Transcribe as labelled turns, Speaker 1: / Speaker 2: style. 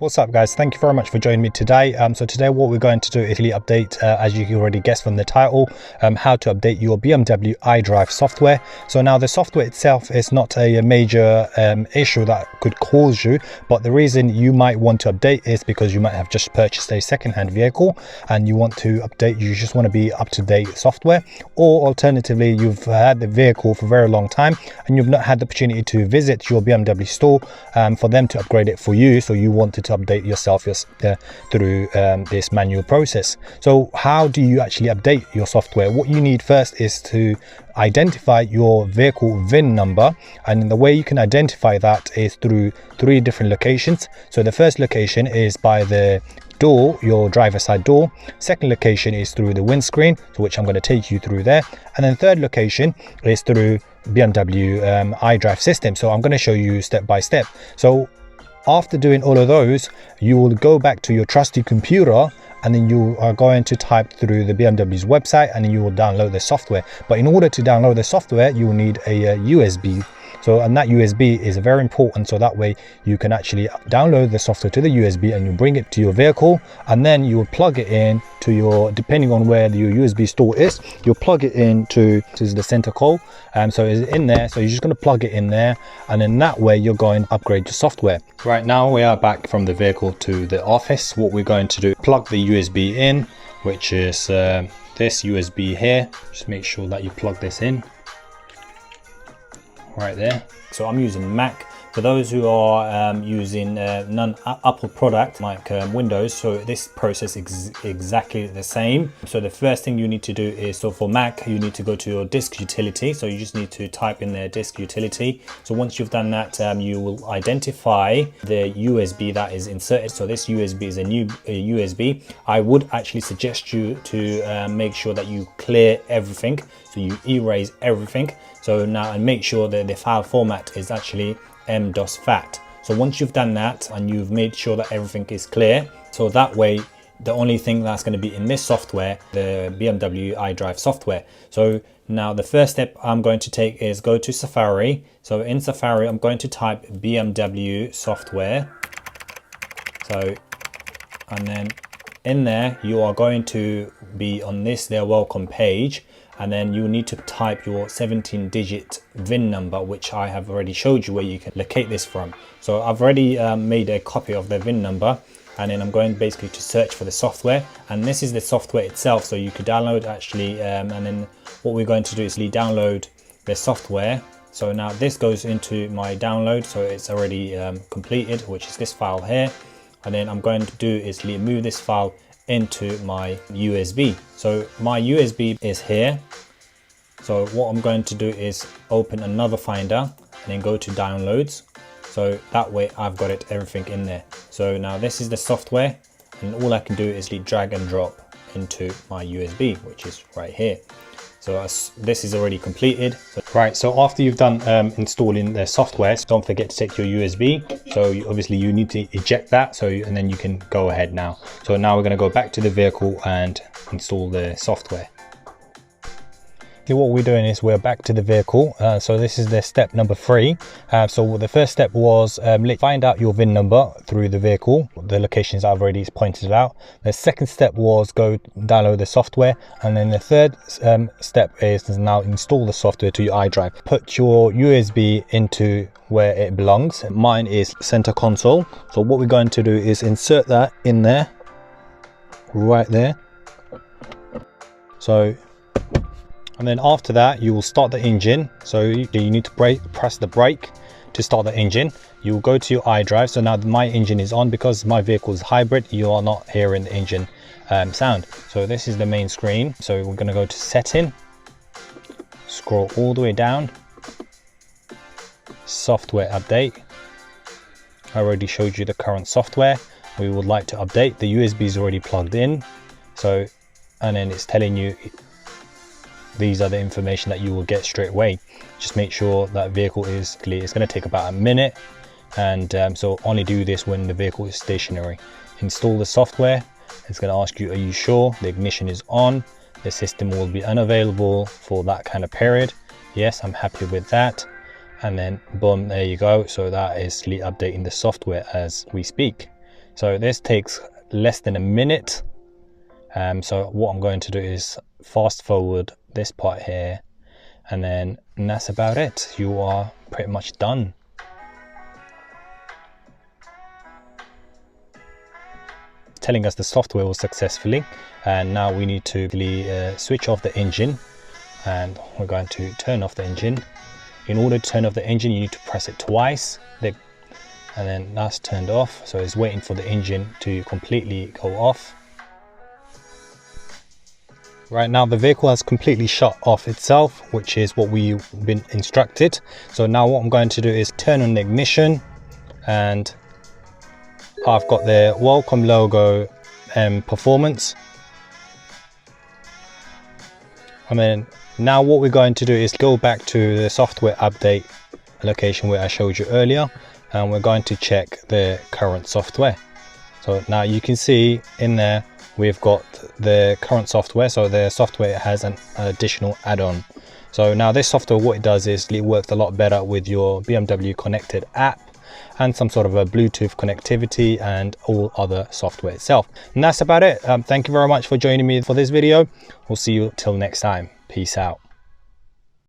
Speaker 1: What's up guys, thank you very much for joining me today. So today what we're going to do is really update, as you can already guess from the title, how to update your BMW iDrive software. So now the software itself is not a major issue that could cause you, but the reason you might want to update is because you might have just purchased a second-hand vehicle and you want to update. You just want to be up-to-date software, or alternatively you've had the vehicle for a very long time and you've not had the opportunity to visit your BMW store for them to upgrade it for you, so you wanted to update yourself through this manual process. So how do you actually update your software? What you need first is to identify your vehicle VIN number, and the way you can identify that is through 3 different locations. So the first location is by the door, your driver's side door. Second location is through the windscreen, so which I'm going to take you through there, and then third location is through BMW iDrive system. So I'm going to show you step by step. So after doing all of those, you will go back to your trusty computer and then you are going to type through the BMW's website and then you will download the software. But in order to download the software, you will need a USB. And that USB is very important, so that way you can actually download the software to the USB and you bring it to your vehicle, and then you will plug it in to your, depending on where your USB store is, you'll plug it into the center coil. So it's in there, so you're just going to plug it in there, and then that way you're going to upgrade your software. Right now we are back from the vehicle to the office. What we're going to do, plug the USB in, which is this USB here. Just make sure that you plug this in right there. So I'm using Mac. For those who are using non-Apple product like Windows, so this process is exactly the same. So the first thing you need to do is, so for Mac, you need to go to your disk utility. So you just need to type in their disk utility. So once you've done that, you will identify the USB that is inserted. So this USB is a new USB. I would actually suggest you to make sure that you clear everything. So you erase everything. So now, and make sure that the file format is actually m.fat. So once you've done that and you've made sure that everything is clear, so that way the only thing that's going to be in this software, the BMW iDrive software. So now the first step I'm going to take is go to Safari. So in Safari I'm going to type BMW software. So, and then in there you are going to be on their welcome page, and then you need to type your 17-digit VIN number, which I have already showed you where you can locate this from. So I've already made a copy of the VIN number, and then I'm going basically to search for the software, and this is the software itself. So you could download actually, and then what we're going to do is download the software. So now this goes into my download, so it's already completed, which is this file here. And then I'm going to do is move this file into my USB. So my USB is here. So what I'm going to do is open another finder and then go to downloads. So that way I've got everything in there. So now this is the software, and all I can do is drag and drop into my USB, which is right here. So this is already completed. Right, so after you've done installing the software, don't forget to take your USB. So obviously you need to eject that, and then you can go ahead now. So now we're going to go back to the vehicle and install the software. What we're doing is we're back to the vehicle. So this is the step number 3. So the first step was find out your VIN number through the vehicle, the locations I've already pointed out. The second step was go download the software, and then the third step is now install the software to your iDrive. Put your USB into where it belongs. Mine is center console. So what we're going to do is insert that in there, right there. So, and then after that you will start the engine. So you need to press the brake to start the engine. You will go to your iDrive. So now my engine is on because my vehicle is hybrid. You are not hearing the engine sound. So this is the main screen. So we're going to go to setting, scroll all the way down, software update. I already showed you the current software we would like to update. The USB is already plugged in. So, and then it's telling you these are the information that you will get straight away. Just make sure that vehicle is clear. It's going to take about a minute, and so only do this when the vehicle is stationary. Install the software. It's going to ask you, are you sure the ignition is on? The system will be unavailable for that kind of period. Yes, I'm happy with that. And then boom, there you go. So that is updating the software as we speak. So this takes less than a minute. So what I'm going to do is fast forward this part here, and that's about it. You are pretty much done. Telling us the software was successfully, and now we need to switch off the engine, and we're going to turn off the engine. In order to turn off the engine, you need to press it twice, and then that's turned off. So it's waiting for the engine to completely go off. Right now the vehicle has completely shut off itself, which is what we've been instructed. So now what I'm going to do is turn on the ignition, and I've got the welcome logo and performance. And then now what we're going to do is go back to the software update location where I showed you earlier, and we're going to check the current software. So now you can see in there we've got the current software. So the software has an additional add-on. So now this software, what it does is it works a lot better with your BMW connected app and some sort of a Bluetooth connectivity and all other software itself. And that's about it. Thank you very much for joining me for this video. We'll see you till next time. Peace out.